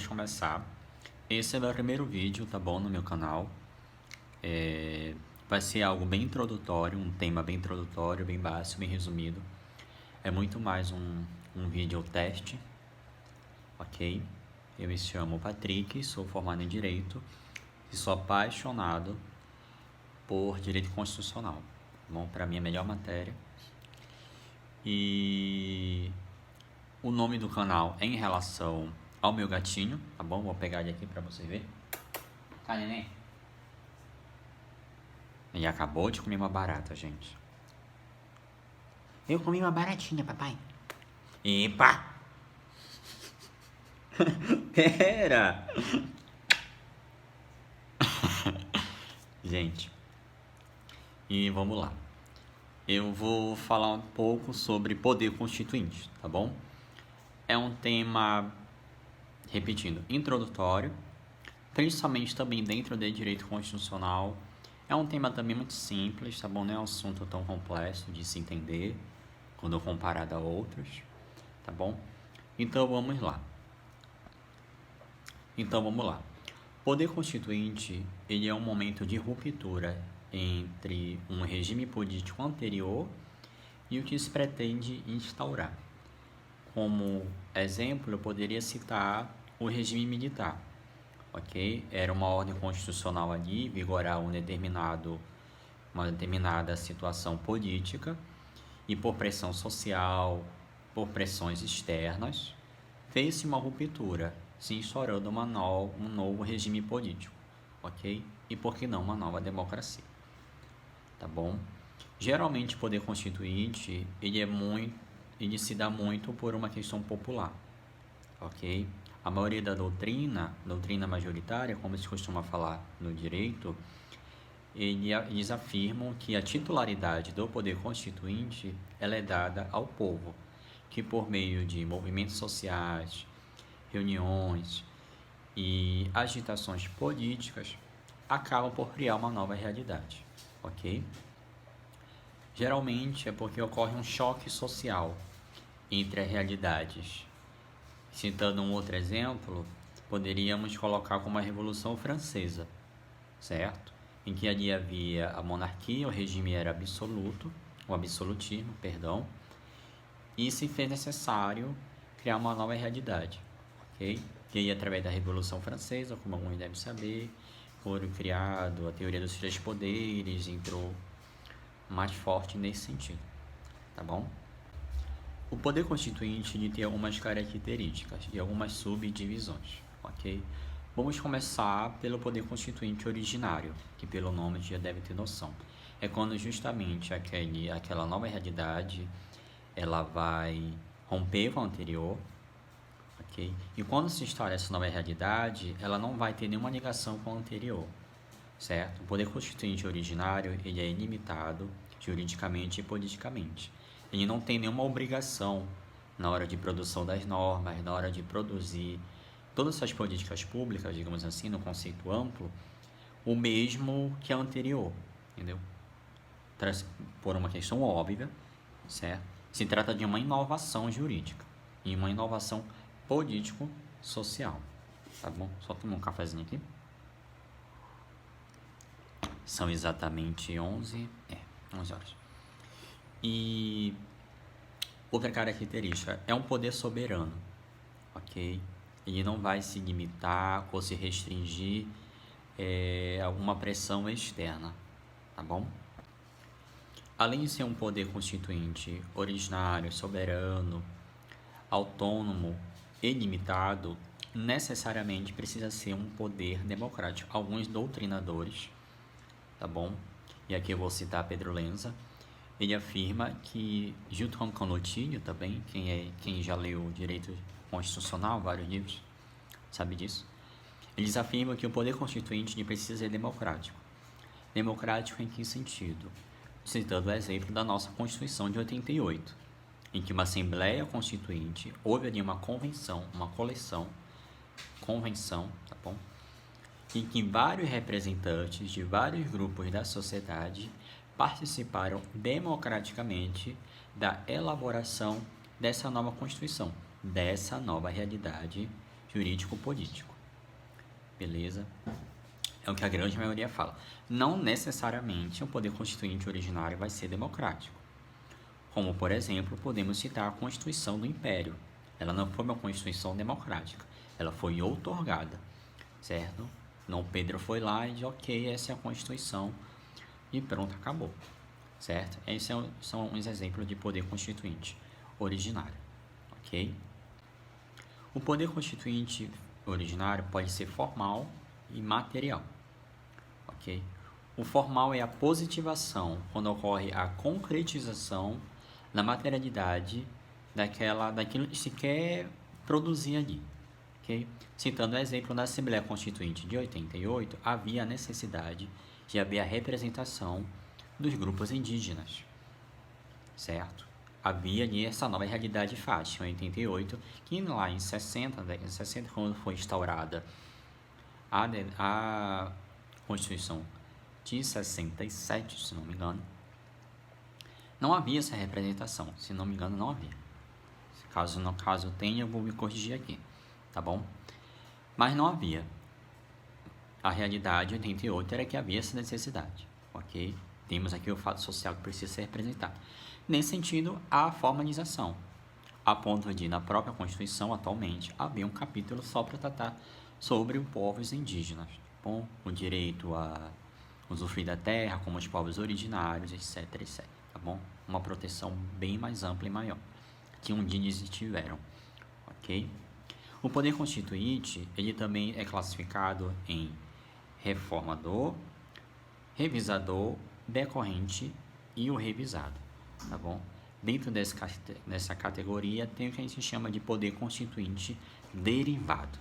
vamos começar. Esse é o meu primeiro vídeo, tá bom, no meu canal. Vai ser algo bem introdutório, um tema bem introdutório, bem básico, bem resumido. É muito mais um vídeo teste, ok? Eu me chamo Patrick, sou formado em Direito e sou apaixonado por Direito Constitucional, tá bom? Para mim é a melhor matéria. E o nome do canal é em relação ao meu gatinho, tá bom? Vou pegar ele aqui pra você ver. Tá, neném? Ele acabou de comer uma barata, gente. Eu comi uma baratinha, papai. Epa! Pera! Gente, e vamos lá. Eu vou falar um pouco sobre poder constituinte, tá bom? É um tema, repetindo, introdutório, principalmente também dentro do direito constitucional. É um tema também muito simples, tá bom? Não é um assunto tão complexo de se entender quando comparado a outros, tá bom? Então vamos lá. Poder constituinte, ele é um momento de ruptura entre um regime político anterior e o que se pretende instaurar. Como exemplo, eu poderia citar o regime militar, ok? Era uma ordem constitucional ali, vigorar uma determinada situação política e por pressão social, por pressões externas, fez-se uma ruptura, se instaurando um novo regime político, ok? E por que não uma nova democracia, tá bom? Geralmente, o poder constituinte, ele se dá muito por uma questão popular, ok? A maioria da doutrina majoritária, como se costuma falar no direito, eles afirmam que a titularidade do poder constituinte ela é dada ao povo, que por meio de movimentos sociais, reuniões e agitações políticas acabam por criar uma nova realidade, ok? Geralmente é porque ocorre um choque social entre as realidades. Citando um outro exemplo, poderíamos colocar como a Revolução Francesa, certo? Em que ali havia a monarquia, o regime era absoluto, o absolutismo, perdão, e se fez necessário criar uma nova realidade, ok? E aí, através da Revolução Francesa, como alguns devem saber, foram criado a teoria dos três poderes, entrou mais forte nesse sentido, tá bom? O poder constituinte ele tem algumas características e algumas subdivisões, ok? Vamos começar pelo poder constituinte originário, que pelo nome já deve ter noção. É quando justamente aquela nova realidade ela vai romper com a anterior, ok? E quando se instaura essa nova realidade, ela não vai ter nenhuma ligação com a anterior, certo? O poder constituinte originário ele é ilimitado juridicamente e politicamente. Ele não tem nenhuma obrigação na hora de produção das normas, na hora de produzir todas essas políticas públicas, digamos assim, no conceito amplo, o mesmo que a anterior, entendeu? Por uma questão óbvia, certo? Se trata de uma inovação jurídica e uma inovação político-social, tá bom? Só tomar um cafezinho aqui. São exatamente 11 horas. E outra característica é um poder soberano, ok? Ele não vai se limitar ou se restringir a alguma pressão externa, tá bom? Além de ser um poder constituinte originário, soberano, autônomo e limitado, necessariamente precisa ser um poder democrático. Alguns doutrinadores, tá bom? E aqui eu vou citar Pedro Lenza. Ele afirma que, junto com Canottilho também, quem já leu Direito Constitucional, vários livros, sabe disso, eles afirmam que o poder constituinte precisa ser democrático. Democrático em que sentido? Citando o exemplo da nossa Constituição de 88, em que uma Assembleia Constituinte houve ali uma convenção, tá bom? Em que vários representantes de vários grupos da sociedade participaram democraticamente da elaboração dessa nova Constituição, dessa nova realidade jurídico-político. Beleza? É o que a grande maioria fala. Não necessariamente o poder constituinte originário vai ser democrático. Como, por exemplo, podemos citar a Constituição do Império. Ela não foi uma Constituição democrática. Ela foi outorgada, certo? Dom Pedro foi lá e disse, ok, essa é a Constituição e pronto, acabou, certo? Esses são uns exemplos de poder constituinte originário, ok? O poder constituinte originário pode ser formal e material, ok? O formal é a positivação, quando ocorre a concretização da materialidade daquilo que se quer produzir ali, ok? Citando o exemplo da Assembleia Constituinte de 88, havia a necessidade de haver a representação dos grupos indígenas, certo? Havia ali essa nova realidade fática, em 88, que lá em 60, quando foi instaurada a Constituição de 67, se não me engano, não havia essa representação, se não me engano não havia. Caso tenha, eu vou me corrigir aqui, tá bom? Mas não havia. A realidade, em 88, era que havia essa necessidade, ok? Temos aqui o fato social que precisa ser representado. Nesse sentido, a formalização, a ponto de, na própria Constituição, atualmente, haver um capítulo só para tratar sobre os povos indígenas, bom? O direito a usufruir da terra, como os povos originários, etc, etc, tá bom? Uma proteção bem mais ampla e maior, que um dia eles tiveram, ok? O poder constituinte, ele também é classificado em reformador, revisador, decorrente e o revisado, tá bom? Dentro dessa categoria tem o que a gente chama de poder constituinte derivado,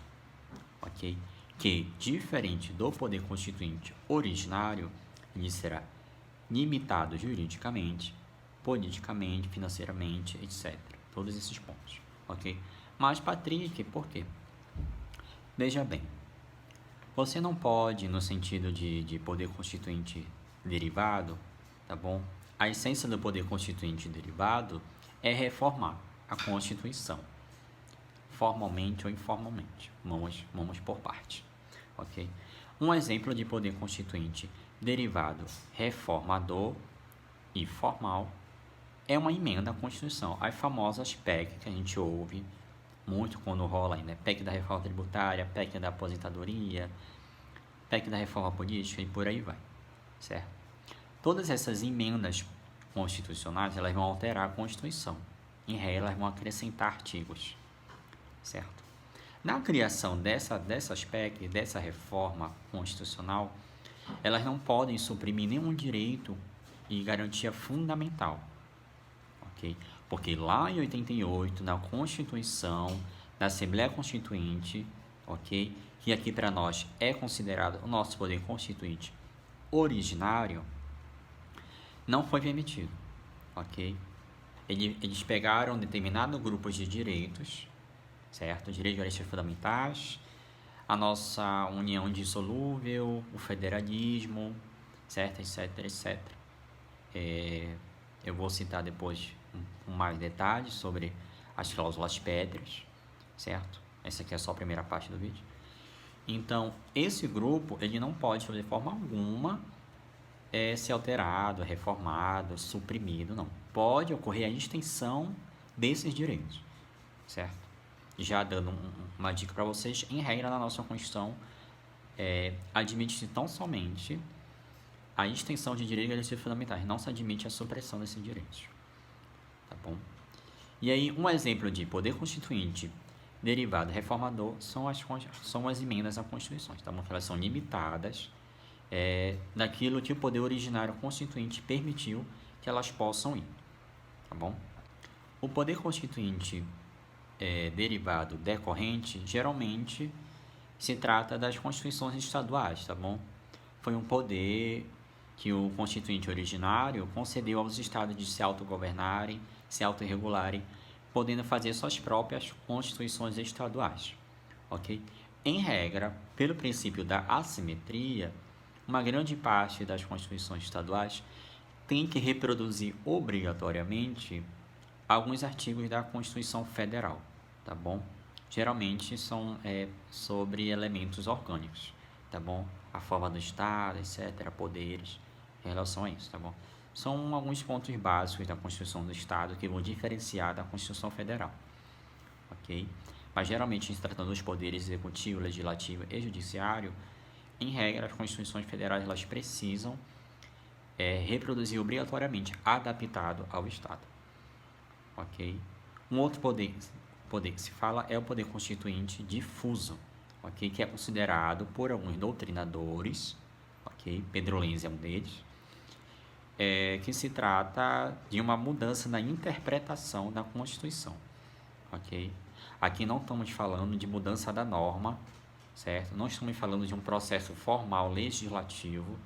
ok? Que, diferente do poder constituinte originário, ele será limitado juridicamente, politicamente, financeiramente, etc. Todos esses pontos, ok? Mas, Patrick, por quê? Veja bem, você não pode, no sentido de poder constituinte derivado, tá bom? A essência do poder constituinte derivado é reformar a Constituição, formalmente ou informalmente. Vamos por parte, ok? Um exemplo de poder constituinte derivado reformador e formal é uma emenda à Constituição, as famosas PEC que a gente ouve muito quando rola ainda, PEC da reforma tributária, PEC da aposentadoria, PEC da reforma política e por aí vai, certo? Todas essas emendas constitucionais, elas vão alterar a Constituição. Em regra, elas vão acrescentar artigos, certo? Na criação dessas PEC, dessa reforma constitucional, elas não podem suprimir nenhum direito e garantia fundamental, ok? Porque lá em 88, na Constituição, da Assembleia Constituinte, ok? Que aqui para nós é considerado o nosso poder constituinte originário, não foi permitido, ok? Eles pegaram determinados grupos de direitos, certo? Direitos fundamentais, a nossa união indissolúvel, o federalismo, certo? Etc, etc. Eu vou citar depois com mais detalhes sobre as cláusulas pétreas, certo? Essa aqui é só a primeira parte do vídeo. Então, esse grupo, ele não pode, de forma alguma, ser alterado, reformado, suprimido, não. Pode ocorrer a extensão desses direitos, certo? Já dando uma dica para vocês, em regra, na nossa Constituição, admite-se tão somente a extensão de direitos fundamentais, não se admite a supressão desses direitos, tá bom? E aí, um exemplo de poder constituinte derivado reformador são as emendas à Constituição, tá bom? Elas são limitadas daquilo que o poder originário constituinte permitiu que elas possam ir, tá bom? O poder constituinte derivado decorrente, geralmente se trata das constituições estaduais, tá bom? Foi um poder que o constituinte originário concedeu aos estados de se autogovernarem, se autorregularem, podendo fazer suas próprias constituições estaduais, ok? Em regra, pelo princípio da assimetria, uma grande parte das constituições estaduais tem que reproduzir obrigatoriamente alguns artigos da Constituição Federal, tá bom? geralmente são sobre elementos orgânicos, tá bom? A forma do Estado, etc., poderes, em relação a isso, tá bom? São alguns pontos básicos da Constituição do Estado que vão diferenciar da Constituição Federal, ok? Mas geralmente, se tratando dos poderes executivo, legislativo e judiciário, em regra, as constituições federais elas precisam reproduzir obrigatoriamente, adaptado ao Estado, ok? Um outro poder que se fala é o poder constituinte difuso, ok? Que é considerado por alguns doutrinadores, ok? Pedro Lenz é um deles, que se trata de uma mudança na interpretação da Constituição, ok? Aqui não estamos falando de mudança da norma, certo? Não estamos falando de um processo formal legislativo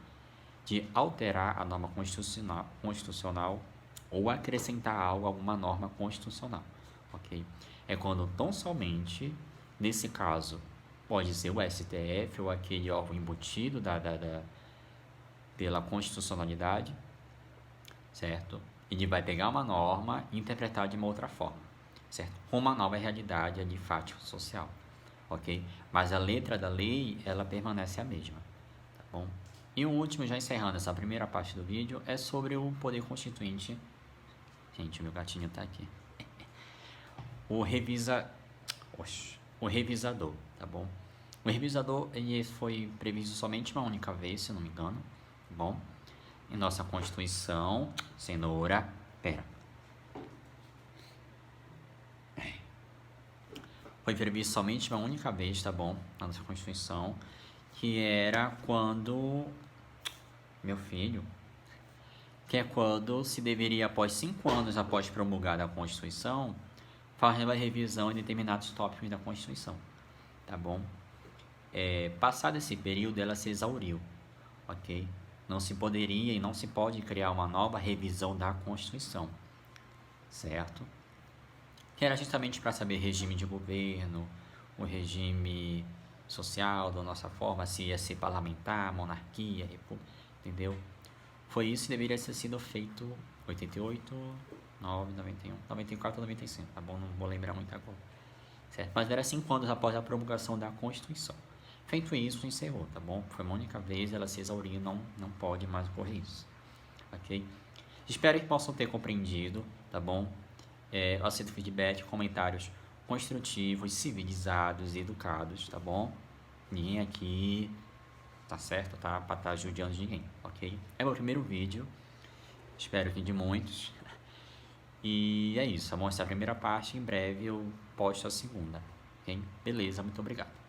de alterar a norma constitucional ou acrescentar algo a alguma norma constitucional, ok? É quando tão somente, nesse caso, pode ser o STF ou aquele órgão embutido pela constitucionalidade, certo? Ele vai pegar uma norma e interpretar de uma outra forma, certo? Com uma nova realidade ali fática social, ok? Mas a letra da lei, ela permanece a mesma, tá bom? E o último, já encerrando essa primeira parte do vídeo, é sobre o poder constituinte. Gente, meu gatinho tá aqui. O revisador, tá bom? O revisador, ele foi previsto somente uma única vez, se não me engano, tá bom? Em nossa Constituição, cenoura, foi previsto somente uma única vez, tá bom? Na nossa Constituição, que era quando, meu filho, que é quando se deveria, após 5 anos após promulgada a Constituição, fazer uma revisão em determinados tópicos da Constituição, tá bom? Passado esse período, ela se exauriu, ok? Não se poderia e não se pode criar uma nova revisão da Constituição, certo? Que era justamente para saber regime de governo, o regime social, da nossa forma, se ia ser parlamentar, monarquia, república, entendeu? Foi isso que deveria ter sido feito 88, 9, 91, 94 ou 95, tá bom? Não vou lembrar muito agora, certo? Mas era 5 anos após a promulgação da Constituição. Feito isso, encerrou, tá bom? Foi uma única vez, ela se exauriu, não pode mais ocorrer isso, ok? Espero que possam ter compreendido, tá bom? Eu aceito feedback, comentários construtivos, civilizados e educados, tá bom? Ninguém aqui, tá certo, tá? Pra estar judiando de ninguém, ok? É meu primeiro vídeo, espero que de muitos. E é isso, eu mostro a primeira parte, em breve eu posto a segunda, ok? Beleza, muito obrigado.